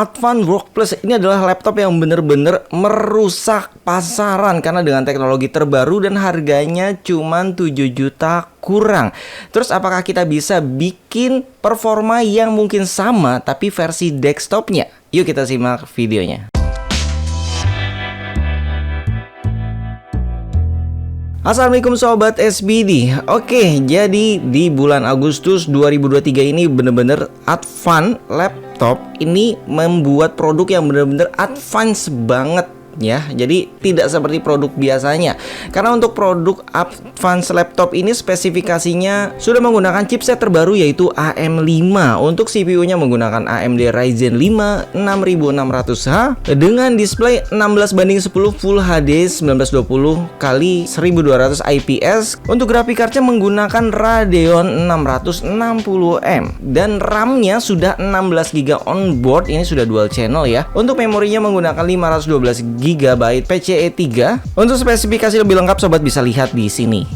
Advan Work Plus ini adalah laptop yang bener-bener merusak pasaran karena dengan teknologi terbaru dan harganya cuma 7 juta kurang. Terus apakah kita bisa bikin performa yang mungkin sama tapi versi desktopnya? Yuk kita simak videonya. Assalamualaikum Sobat SBD. Oke, jadi di bulan Agustus 2023 ini bener-bener Advan laptop ini membuat produk yang bener-bener advance banget ya. Jadi tidak seperti produk biasanya. Karena untuk produk advance laptop ini spesifikasinya sudah menggunakan chipset terbaru yaitu AM5. Untuk CPU-nya menggunakan AMD Ryzen 5 6600H dengan display 16:10 Full HD 1920 x 1200 IPS. Untuk grafik card-nya menggunakan Radeon 660M dan RAM-nya sudah 16GB onboard. Ini sudah dual channel ya. Untuk memorinya menggunakan 512GB PCIe 3. Untuk spesifikasi lebih lengkap sobat bisa lihat di sini.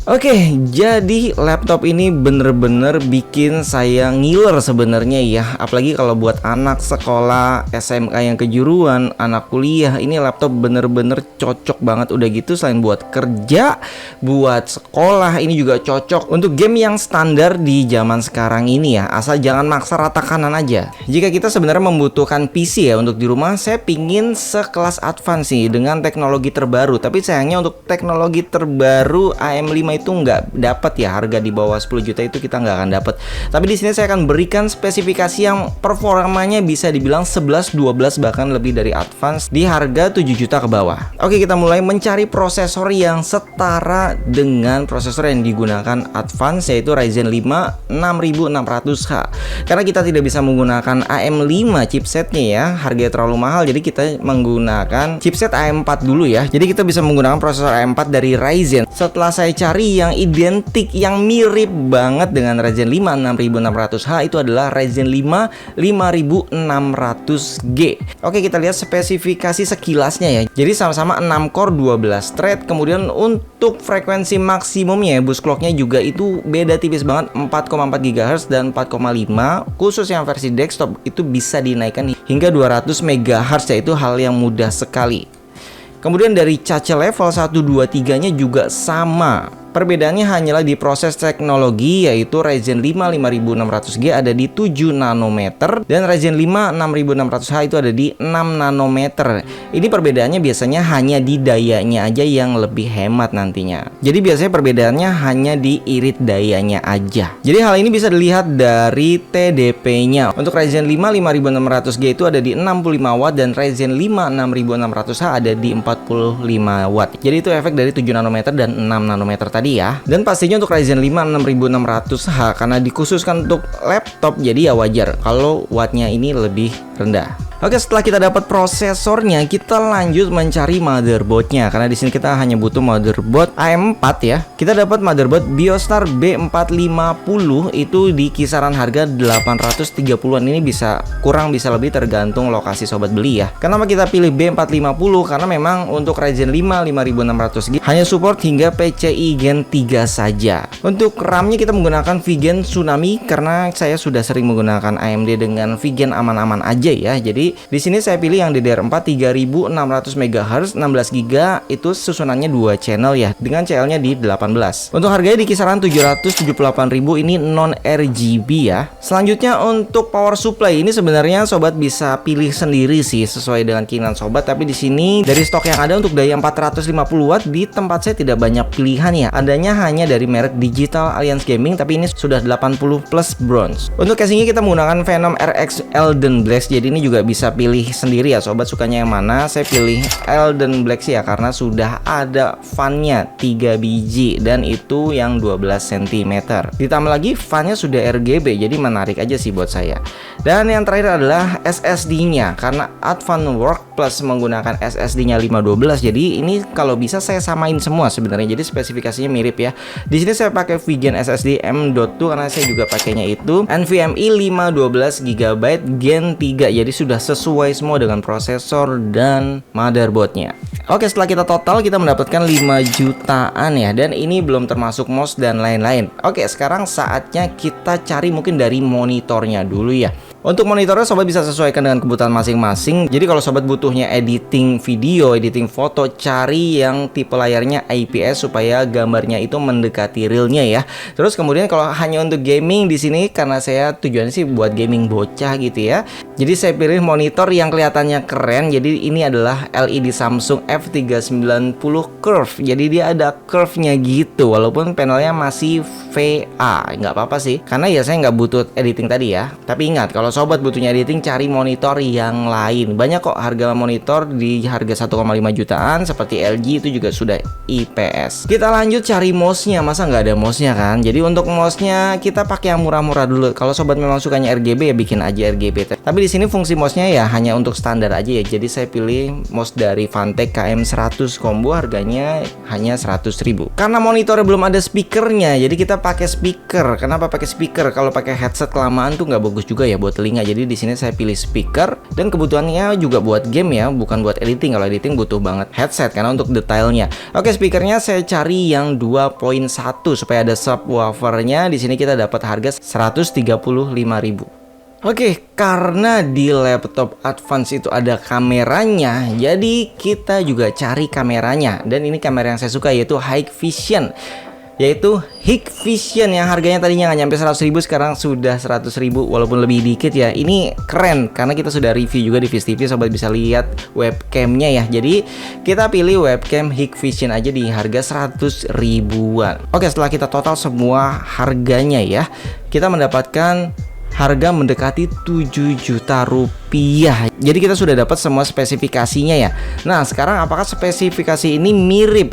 Oke, jadi laptop ini bener-bener bikin saya ngiler sebenarnya ya. Apalagi kalau buat anak sekolah SMK yang kejuruan, anak kuliah, ini laptop bener-bener cocok banget. Udah gitu selain buat kerja, buat sekolah, ini juga cocok untuk game yang standar di zaman sekarang ini ya. Asal jangan maksa rata kanan aja. Jika kita sebenarnya membutuhkan PC ya untuk di rumah, saya pingin sekelas Advan sih dengan teknologi terbaru. Tapi sayangnya untuk teknologi terbaru AM5 itu nggak dapat ya, harga di bawah 10 juta itu kita nggak akan dapat. Tapi di sini saya akan berikan spesifikasi yang performanya bisa dibilang 11, 12 bahkan lebih dari advance di harga 7 juta ke bawah. Oke, kita mulai mencari prosesor yang setara dengan prosesor yang digunakan advance yaitu Ryzen 5 6600H. Karena kita tidak bisa menggunakan AM5 chipsetnya ya, harganya terlalu mahal, jadi kita menggunakan chipset AM4 dulu ya. Jadi kita bisa menggunakan prosesor AM4 dari Ryzen. Setelah saya cari yang identik, yang mirip banget dengan Ryzen 5 6600H itu adalah Ryzen 5 5600G. Oke, kita lihat spesifikasi sekilasnya ya. Jadi sama-sama 6 core 12 thread. Kemudian untuk frekuensi maksimumnya ya, bus clocknya juga itu beda tipis banget, 4,4 GHz dan 4,5. Khusus yang versi desktop itu bisa dinaikkan hingga 200 MHz ya, itu hal yang mudah sekali. Kemudian dari cache level 1, 2, 3 nya juga sama. Perbedaannya hanyalah di proses teknologi, yaitu Ryzen 5 5600G ada di 7 nanometer dan Ryzen 5 6600H itu ada di 6 nanometer. Ini perbedaannya biasanya hanya di dayanya aja yang lebih hemat nantinya. Jadi biasanya perbedaannya hanya di irit dayanya aja. Jadi hal ini bisa dilihat dari TDP-nya. Untuk Ryzen 5 5600G itu ada di 65 watt dan Ryzen 5 6600H ada di 45 watt. Jadi itu efek dari 7 nanometer dan 6 nanometer tadi ya. Dan pastinya untuk Ryzen 5 6600H karena dikhususkan untuk laptop, jadi ya wajar kalau wattnya ini lebih rendah. Oke, setelah kita dapat prosesornya, kita lanjut mencari motherboardnya. Karena di sini kita hanya butuh motherboard AM4 ya. Kita dapat motherboard Biostar B450 itu di kisaran harga 830-an. Ini bisa kurang bisa lebih tergantung lokasi sobat beli ya. Kenapa kita pilih B450? Karena memang untuk Ryzen 5 5600G hanya support hingga PCI Gen 3 saja. Untuk RAM-nya kita menggunakan Vygen Tsunami karena saya sudah sering menggunakan AMD dengan Vygen aman-aman aja ya. Jadi di sini saya pilih yang DDR4 3600 MHz 16GB, itu susunannya 2 channel ya dengan CL-nya di 18. Untuk harganya di kisaran 778.000, ini non RGB ya. Selanjutnya untuk power supply ini sebenarnya sobat bisa pilih sendiri sih sesuai dengan keinginan sobat, tapi di sini dari stok yang ada untuk daya 450 watt di tempat saya tidak banyak pilihan ya. Adanya hanya dari merek Digital Alliance Gaming, tapi ini sudah 80 plus bronze. Untuk casingnya kita menggunakan Venom RX Elden Black, jadi ini juga bisa pilih sendiri ya sobat sukanya yang mana. Saya pilih Elden Black sih ya karena sudah ada fan-nya 3 biji dan itu yang 12 cm. Ditambah lagi fan-nya sudah RGB, jadi menarik aja sih buat saya. Dan yang terakhir adalah SSD-nya karena Advan Work Plus menggunakan SSD-nya 512. Jadi ini kalau bisa saya samain semua sebenarnya. Jadi spesifikasinya mirip ya. Di sini saya pakai Vygen SSD M.2 karena saya juga pakainya itu NVMe 512GB Gen 3. Jadi sudah sesuai semua dengan prosesor dan motherboardnya. Oke, setelah kita total kita mendapatkan 5 jutaan ya, dan ini belum termasuk mouse dan lain-lain. Oke, sekarang saatnya kita cari mungkin dari monitornya dulu ya. Untuk monitornya sobat bisa sesuaikan dengan kebutuhan masing-masing. Jadi kalau sobat butuhnya editing video, editing foto, cari yang tipe layarnya IPS supaya gambarnya itu mendekati realnya ya. Terus kemudian kalau hanya untuk gaming di sini, karena saya tujuannya sih buat gaming bocah gitu ya. Jadi saya pilih monitor yang kelihatannya keren. Jadi ini adalah LED Samsung F390 Curve. Jadi dia ada curve-nya gitu, walaupun panelnya masih VA. Nggak apa-apa sih, karena ya saya nggak butuh editing tadi ya. Tapi ingat, kalau sobat butuhnya editing, cari monitor yang lain. Banyak kok harga monitor di harga 1,5 jutaan seperti LG itu juga sudah IPS. Kita lanjut cari mouse-nya. Masa nggak ada mouse-nya kan? Jadi untuk mouse-nya kita pakai yang murah-murah dulu. Kalau sobat memang sukanya RGB ya bikin aja RGB. Tapi di sini fungsi mouse-nya ya hanya untuk standar aja ya. Jadi saya pilih mouse dari Fantech KM100 combo, harganya hanya 100.000. Karena monitornya belum ada speakernya, jadi kita pakai speaker. Kenapa pakai speaker? Kalau pakai headset kelamaan tuh nggak bagus juga ya buat telinga. Jadi di sini saya pilih speaker, dan kebutuhannya juga buat game ya, bukan buat editing. Kalau editing butuh banget headset karena untuk detailnya. Oke, speakernya saya cari yang 2.1 supaya ada subwoofernya. Di sini kita dapat harga 135.000. Oke, karena di laptop advance itu ada kameranya, jadi kita juga cari kameranya. Dan ini kamera yang saya suka, yaitu Hikvision yang harganya tadinya nggak nyampe 100.000, sekarang sudah 100.000, walaupun lebih dikit ya. Ini keren karena kita sudah review juga di Viz TV, sobat bisa lihat webcamnya ya. Jadi kita pilih webcam Hikvision aja di harga 100 ribuan. Oke, setelah kita total semua harganya ya, kita mendapatkan harga mendekati 7 juta rupiah. Jadi kita sudah dapat semua spesifikasinya ya. Nah, sekarang apakah spesifikasi ini mirip?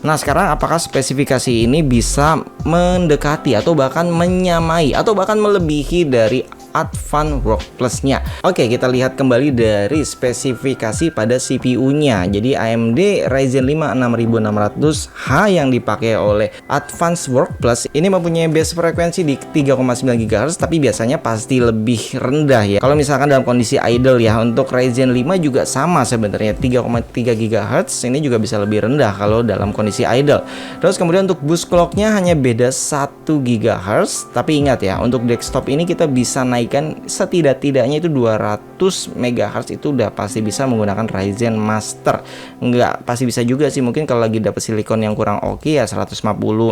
Nah, sekarang apakah spesifikasi ini bisa mendekati atau bahkan menyamai atau bahkan melebihi dari Advan Work Plus-nya? Oke, kita lihat kembali dari spesifikasi pada CPU-nya. Jadi AMD Ryzen 5 6600H yang dipakai oleh Advanced Work Plus ini mempunyai base frekuensi di 3,9 GHz, tapi biasanya pasti lebih rendah ya. Kalau misalkan dalam kondisi idle ya, untuk Ryzen 5 juga sama sebenarnya 3,3 GHz, ini juga bisa lebih rendah kalau dalam kondisi idle. Terus kemudian untuk boost clock-nya hanya beda 1 GHz, tapi ingat ya, untuk desktop ini kita bisa naikkan setidak-tidaknya itu 200 MHz, itu udah pasti bisa menggunakan Ryzen Master. Nggak pasti bisa juga sih, mungkin kalau lagi dapat silikon yang kurang oke ya 150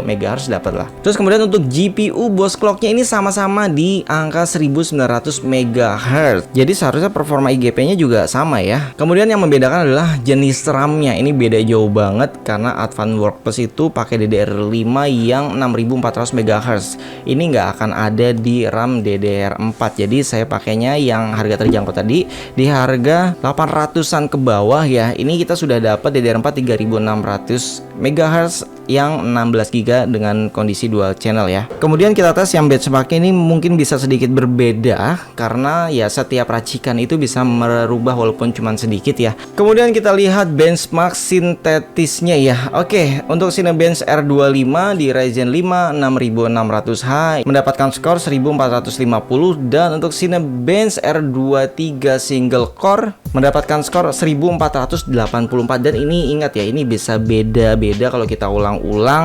MHz dapat lah. Terus kemudian untuk GPU boost clock-nya ini sama-sama di angka 1900 MHz. Jadi seharusnya performa IGP-nya juga sama ya. Kemudian yang membedakan adalah jenis RAM-nya. Ini beda jauh banget karena Advan Work Plus itu pakai DDR5 yang 6400 MHz. Ini nggak akan ada di RAM DDR4. Jadi saya pakainya yang harga terjangkau tadi di harga 800-an ke bawah ya. Ini kita sudah dapat DDR4 3600 MHz yang 16 GB dengan kondisi dual channel ya. Kemudian kita tes yang benchmark ini mungkin bisa sedikit berbeda karena ya setiap racikan itu bisa merubah walaupun cuma sedikit ya. Kemudian kita lihat benchmark sintetisnya ya. Oke, untuk Cinebench R25 di Ryzen 5 6600H mendapatkan skor 1450, dan untuk Cinebench R23 single core mendapatkan skor 1484. Dan ini ingat ya, ini bisa beda-beda kalau kita ulang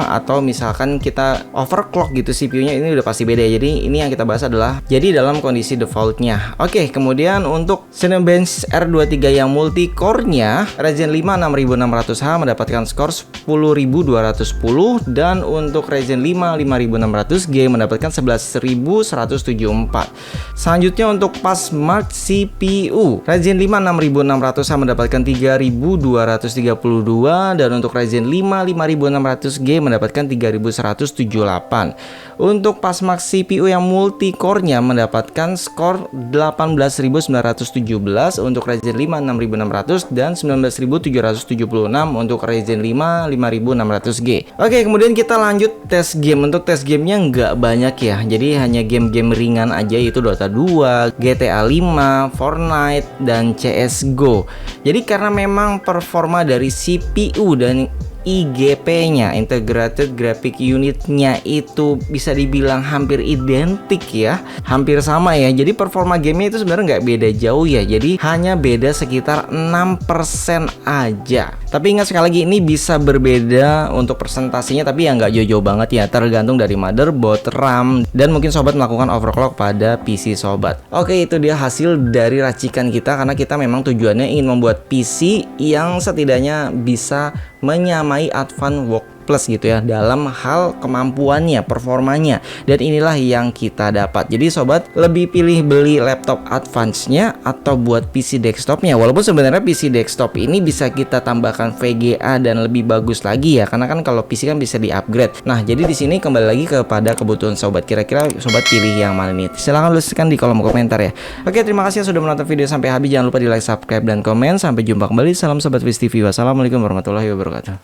atau misalkan kita overclock gitu CPU-nya, ini udah pasti beda. Jadi ini yang kita bahas adalah jadi dalam kondisi defaultnya. Oke, kemudian untuk Cinebench R23 yang multi core-nya Ryzen 5 6600H mendapatkan skor 10.210, dan untuk Ryzen 5 5600G mendapatkan 11.174. Selanjutnya untuk Fastmark CPU Ryzen 5 6600H mendapatkan 3.232, dan untuk Ryzen 5 5600G mendapatkan 3.178. Untuk Fastmark CPU yang multi core-nya mendapatkan skor 18.917 untuk Ryzen 5 6600 dan 19.776 untuk Ryzen 5 5600G. Oke, kemudian kita lanjut tes game. Untuk tes gamenya nggak banyak ya, jadi hanya game-game ringan aja, yaitu Dota 2, GTA 5, Fortnite, dan CSGO. Jadi karena memang performa dari CPU dan IGP-nya, Integrated Graphic Unit-nya itu bisa dibilang hampir identik ya, hampir sama ya. Jadi performa gamenya itu sebenarnya nggak beda jauh ya, jadi hanya beda sekitar 6% aja. Tapi ingat sekali lagi, ini bisa berbeda untuk presentasinya, tapi ya nggak jauh-jauh banget ya, tergantung dari motherboard, RAM, dan mungkin sobat melakukan overclock pada PC sobat. Oke, itu dia hasil dari racikan kita, karena kita memang tujuannya ingin membuat PC yang setidaknya bisa menyamai Advan Work Plus gitu ya, dalam hal kemampuannya, performanya, dan inilah yang kita dapat. Jadi sobat lebih pilih beli laptop advance-nya atau buat PC desktopnya, walaupun sebenarnya PC desktop ini bisa kita tambahkan VGA dan lebih bagus lagi ya, karena kan kalau PC kan bisa di-upgrade. Nah, jadi di sini kembali lagi kepada kebutuhan sobat, kira-kira sobat pilih yang mana nih? Silahkan tuliskan di kolom komentar ya. Oke, terima kasih sudah menonton video sampai habis. Jangan lupa di like, subscribe, dan komen. Sampai jumpa kembali. Salam sobat Viz TV. Wassalamualaikum warahmatullahi wabarakatuh.